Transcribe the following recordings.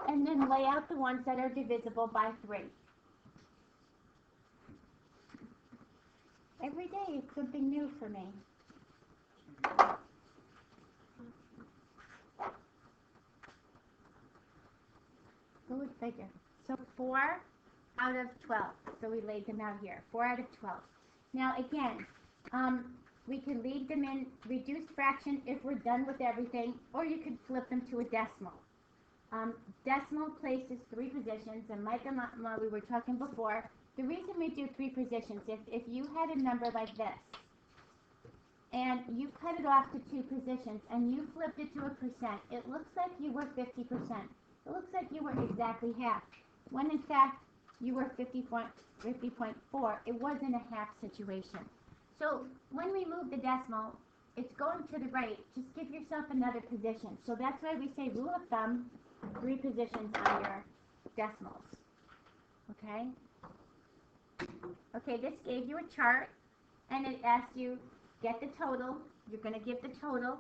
and then lay out the ones that are divisible by 3. Every day is something new for me. Go with figure. So 4 out of 12. So we laid them out here. 4 out of 12. Now again, we can leave them in reduced fraction if we're done with everything, or you could flip them to a decimal. Decimal places 3 positions, and Mike and we were talking before, the reason we do 3 positions, if you had a number like this, and you cut it off to 2 positions, and you flipped it to a percent, it looks like you were 50%. It looks like you were exactly half, when in fact, you were 50.4. It wasn't a half situation. So when we move the decimal, it's going to the right. Just give yourself another position. So that's why we say rule of thumb, 3 positions on your decimals. Okay? Okay, this gave you a chart, and it asked you, get the total. You're going to give the total.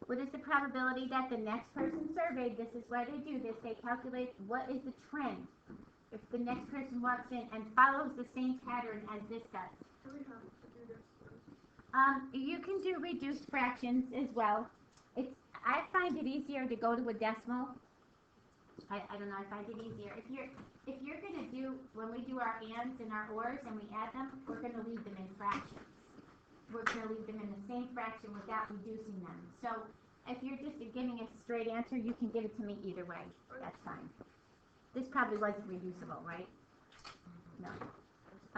What is the probability that the next person surveyed, this is why they do this, they calculate what is the trend. If the next person walks in and follows the same pattern as this does. You can do reduced fractions as well. I find it easier to go to a decimal. I don't know, I find it easier. If you're going to do, when we do our ands and our ors and we add them, we're going to leave them in fractions. We're going to leave them in the same fraction without reducing them. So if you're just giving a straight answer, you can give it to me either way. That's fine. This probably wasn't reducible, right? No.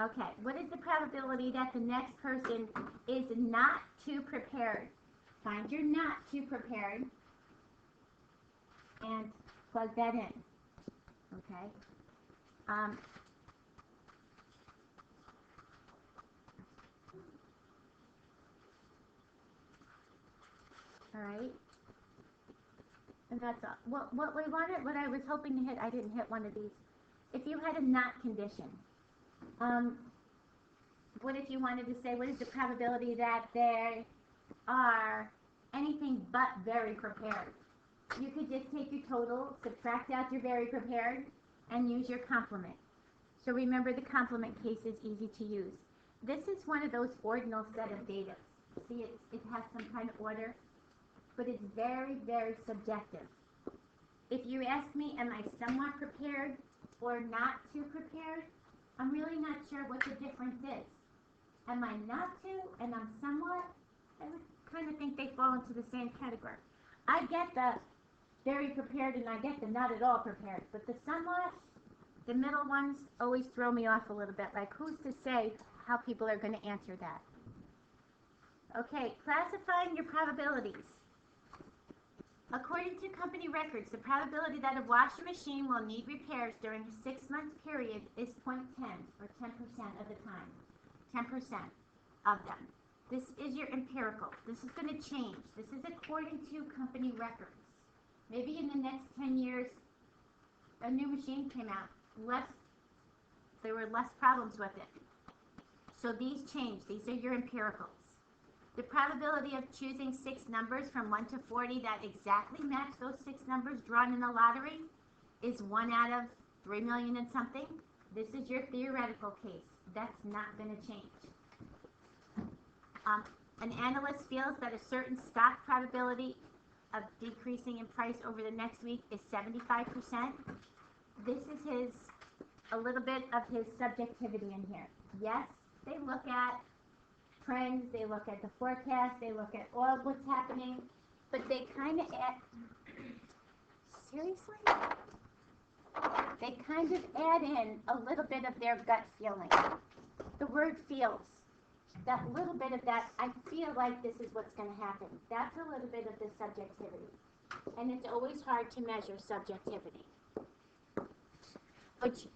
Okay, what is the probability that the next person is not too prepared? Find your not too prepared and plug that in. Okay. All right. And that's all. What we wanted, what I was hoping to hit, I didn't hit one of these. If you had a not condition, what if you wanted to say, what is the probability that they are anything but very prepared? You could just take your total, subtract out your very prepared, and use your complement. So remember, the complement case is easy to use. This is one of those ordinal set of data. See, it has some kind of order, but it's very, very subjective. If you ask me, am I somewhat prepared or not too prepared, I'm really not sure what the difference is. Am I not too and I'm somewhat? I would kind of think they fall into the same category. I get the very prepared and I get the not at all prepared, but the somewhat, the middle ones always throw me off a little bit. Like, who's to say how people are going to answer that? Okay, classifying your probabilities. According to company records, the probability that a washing machine will need repairs during a 6-month period is 0.10, or 10% of the time. 10% of them. This is your empirical. This is going to change. This is according to company records. Maybe in the next 10 years, a new machine came out. There were less problems with it. So these change. These are your empiricals. The probability of choosing 6 numbers from 1 to 40 that exactly match those 6 numbers drawn in the lottery is 1 out of 3 million and something. This is your theoretical case. That's not going to change. An analyst feels that a certain stock probability of decreasing in price over the next week is 75%. This is a little bit of his subjectivity in here. Yes, they look at trends, they look at the forecast, they look at all of what's happening, but they kind of add, seriously? They kind of add in a little bit of their gut feeling. The word feels. That little bit of that, I feel like this is what's going to happen. That's a little bit of the subjectivity. And it's always hard to measure subjectivity. Which,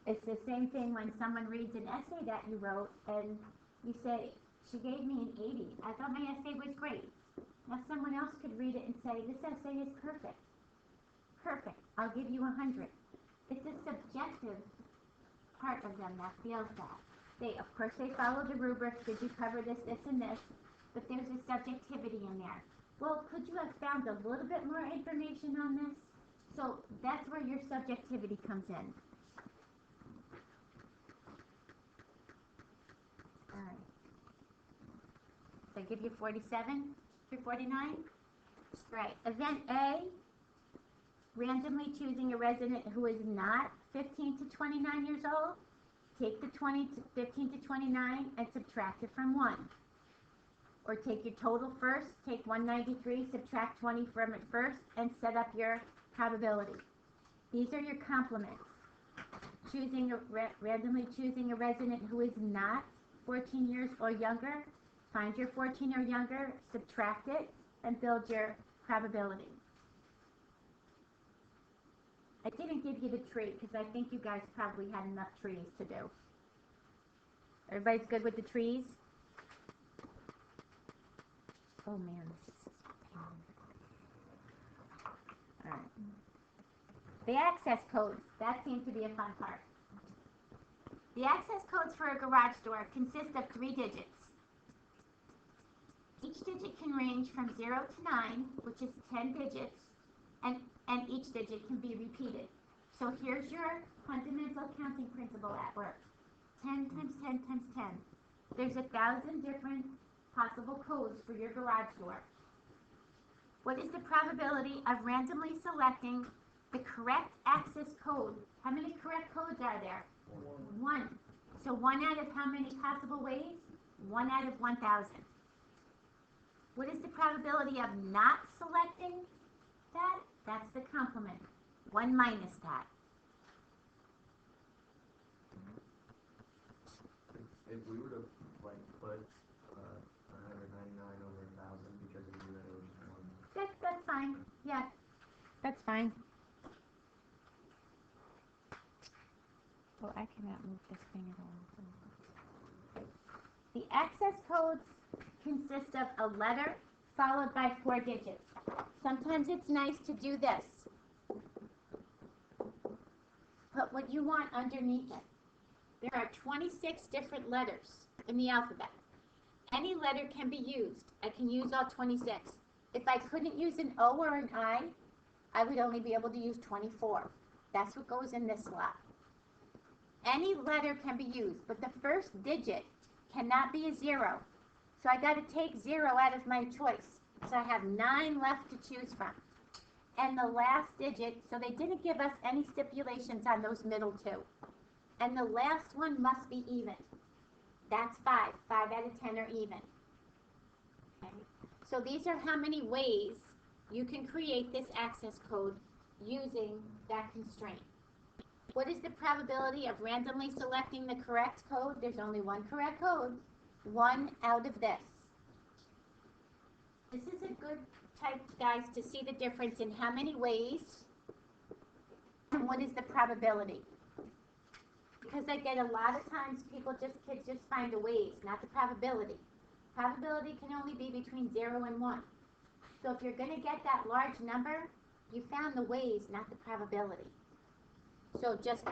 it's the same thing when someone reads an essay that you wrote and you say, she gave me an 80. I thought my essay was great. Now someone else could read it and say, this essay is perfect. Perfect. I'll give you 100. It's a subjective part of them that feels that. Of course, they follow the rubric. Did you cover this, this, and this? But there's a subjectivity in there. Well, could you have found a little bit more information on this? So that's where your subjectivity comes in. All right. So I give you 47 through 49? Right. Event A, randomly choosing a resident who is not 15 to 29 years old. Take the 15 to 29 and subtract it from 1. Or take your total first, take 193, subtract 20 from it first, and set up your probability. These are your complements. Randomly choosing a resident who is not 14 years or younger. Find your 14 or younger, subtract it, and build your probability. I didn't give you the tree because I think you guys probably had enough trees to do. Everybody's good with the trees? Oh man, this is pain. All right. The access codes, that seems to be a fun part. The access codes for a garage door consist of 3 digits. Each digit can range from 0 to 9, which is 10 digits, and each digit can be repeated. So here's your fundamental counting principle at work. 10 times 10 times 10. There's 1,000 different possible codes for your garage door. What is the probability of randomly selecting the correct access code? How many correct codes are there? 1. So 1 out of how many possible ways? 1 out of 1,000. What is the probability of not selecting that? That's the complement. 1 minus that. If we were to like put 999 over 1,000 because we knew that it was 1. That's fine. Yeah, that's fine. Oh, I cannot move this thing at all. The access codes consist of a letter followed by 4 digits. Sometimes it's nice to do this. Put what you want underneath it. There are 26 different letters in the alphabet. Any letter can be used. I can use all 26. If I couldn't use an O or an I would only be able to use 24. That's what goes in this slot. Any letter can be used, but the first digit cannot be a 0. So I got to take 0 out of my choice. So I have 9 left to choose from. And the last digit, so they didn't give us any stipulations on those middle 2. And the last one must be even. That's 5. 5 out of 10 are even. Okay. So these are how many ways you can create this access code using that constraint. What is the probability of randomly selecting the correct code? There's only one correct code. 1 out of this. This is a good type, guys, to see the difference in how many ways and what is the probability. Because I get a lot of times kids just find the ways, not the probability. Probability can only be between 0 and 1. So if you're going to get that large number, you found the ways, not the probability. So just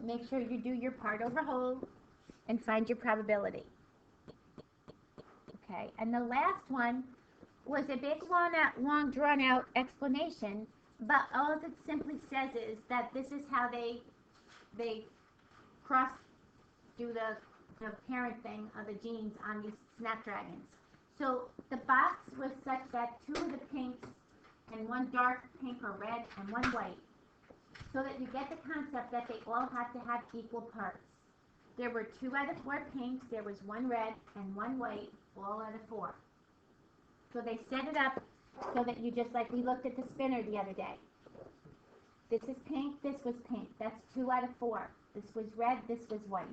make sure you do your part over whole and find your probability. Okay, and the last one was a big long drawn out explanation, but all it simply says is that this is how they do the parent thing of the genes on these snapdragons. So the box was such that 2 of the pinks and 1 dark pink or red and 1 white, so that you get the concept that they all have to have equal parts. There were 2 out of 4 pinks, there was 1 red and 1 white, all out of 4. So they set it up so that you just, like we looked at the spinner the other day. This is pink, this was pink. That's 2 out of 4. This was red, this was white.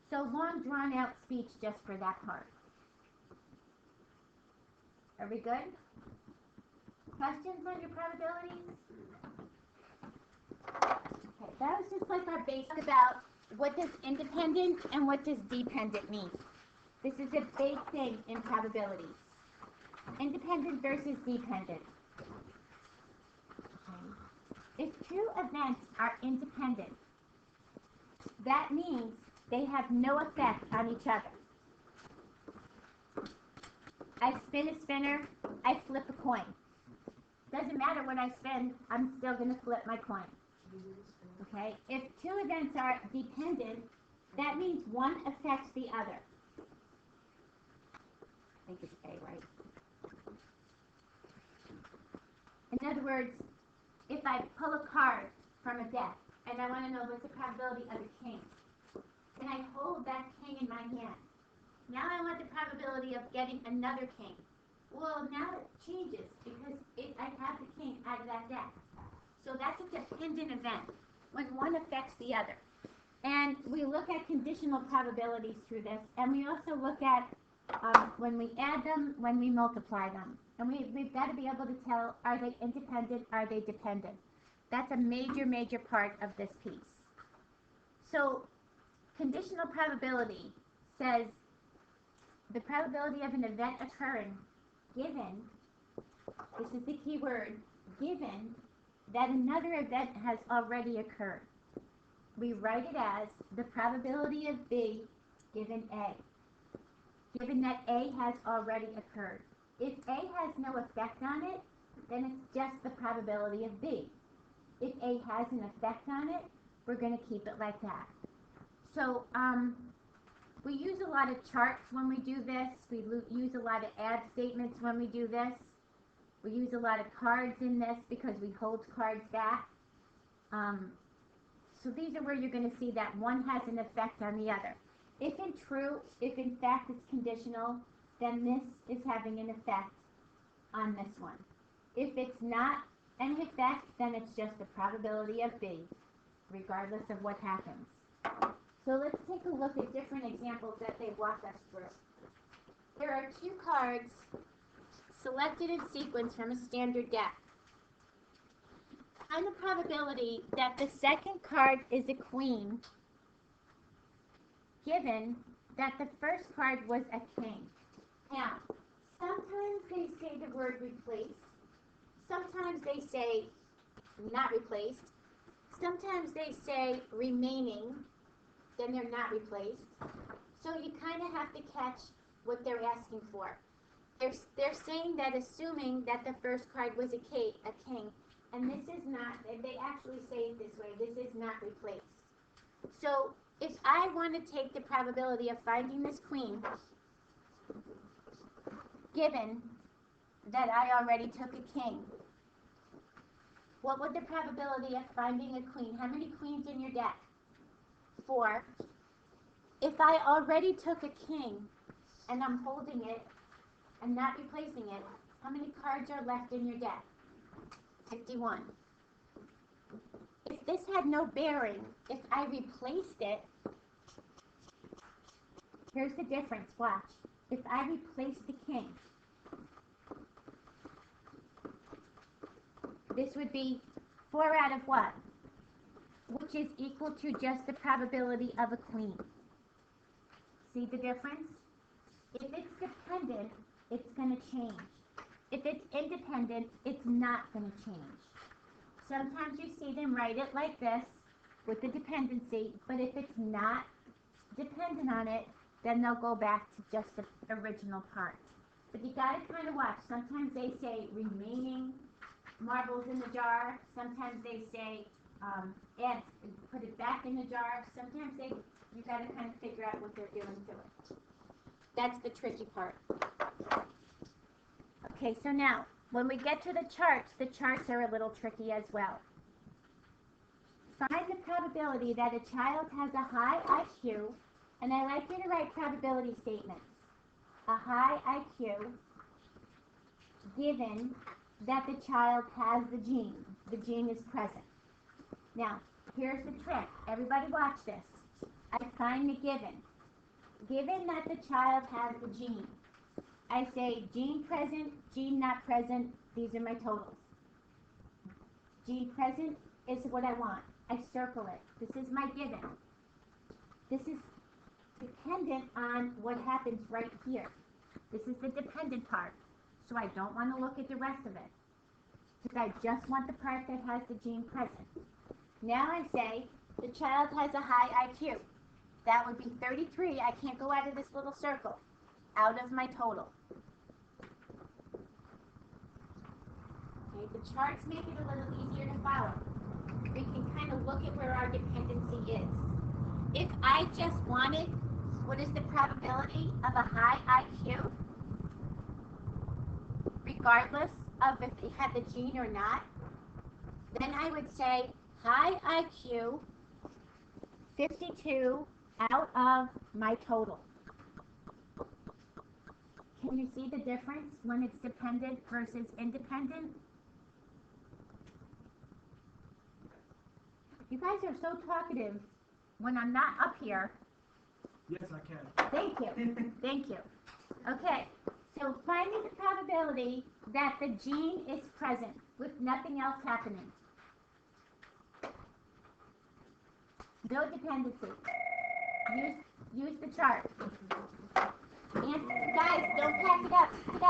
So long drawn out speech just for that part. Are we good? Questions on your probabilities? Okay, that was just like our basic about what does independent and what does dependent mean. This is a big thing in probabilities. Independent versus dependent. Okay. If 2 events are independent, that means they have no effect on each other. I spin a spinner, I flip a coin. Doesn't matter what I spend, I'm still going to flip my coin. Okay? If two events are dependent, that means one affects the other. I think it's A, right? In other words, if I pull a card from a deck and I want to know what's the probability of a king, and I hold that king in my hand, now I want the probability of getting another king. Well, now it changes because I have the king out of that deck. So that's a dependent event when one affects the other. And we look at conditional probabilities through this, and we also look at when we add them, when we multiply them. And we've got to be able to tell, are they independent, are they dependent? That's a major, major part of this piece. So conditional probability says the probability of an event occurring given, this is the key word, given that another event has already occurred. We write it as the probability of B given A, given that A has already occurred. If A has no effect on it, then it's just the probability of B. If A has an effect on it, we're going to keep it like that. So we use a lot of charts when we do this. We use a lot of add statements when we do this. We use a lot of cards in this because we hold cards back. So these are where you're going to see that one has an effect on the other. If in fact it's conditional, then this is having an effect on this one. If it's not an effect, then it's just the probability of B, regardless of what happens. So let's take a look at different examples that they walk us through. There are two cards selected in sequence from a standard deck. Find the probability that the second card is a queen, given that the first card was a king. Now, sometimes they say the word replace. Sometimes they say not replaced. Sometimes they say remaining, then they're not replaced. So you kind of have to catch what they're asking for. They're saying that assuming that the first card was a king, and this is not, they actually say it this way, this is not replaced. So if I want to take the probability of finding this queen, given that I already took a king, what would the probability of finding a queen? How many queens in your deck? 4. If I already took a king and I'm holding it and not replacing it, how many cards are left in your deck? 51. If this had no bearing, if I replaced it, here's the difference, watch. If I replace the king, this would be 4 out of what? Which is equal to just the probability of a queen. See the difference? If it's dependent, it's going to change. If it's independent, it's not going to change. Sometimes you see them write it like this with the dependency, but if it's not dependent on it, then they'll go back to just the original part. But you got to kind of watch. Sometimes they say remaining marbles in the jar. Sometimes they say put it back in the jar. Sometimes you got to kind of figure out what they're doing to it. That's the tricky part. Okay, so now when we get to the charts are a little tricky as well. Find the probability that a child has a high IQ, and I like you to write probability statements. A high IQ given that the child has the gene. The gene is present. Now, here's the trick. Everybody watch this. I find the given. Given that the child has the gene, I say gene present, gene not present. These are my totals. Gene present is what I want. I circle it. This is my given. This is dependent on what happens right here. This is the dependent part. So I don't want to look at the rest of it, because I just want the part that has the gene present. Now I say the child has a high IQ. That would be 33. I can't go out of this little circle, out of my total. Okay, the charts make it a little easier to follow. We can kind of look at where our dependency is. If I just wanted what is the probability of a high IQ, regardless of if they had the gene or not, then I would say high IQ, 52 out of my total. Can you see the difference when it's dependent versus independent? You guys are so talkative when I'm not up here. Yes, I can. Thank you. Thank you. Okay, so finding the probability that the gene is present with nothing else happening. No dependency. Use the chart. And guys, don't pack it up. Pick it up.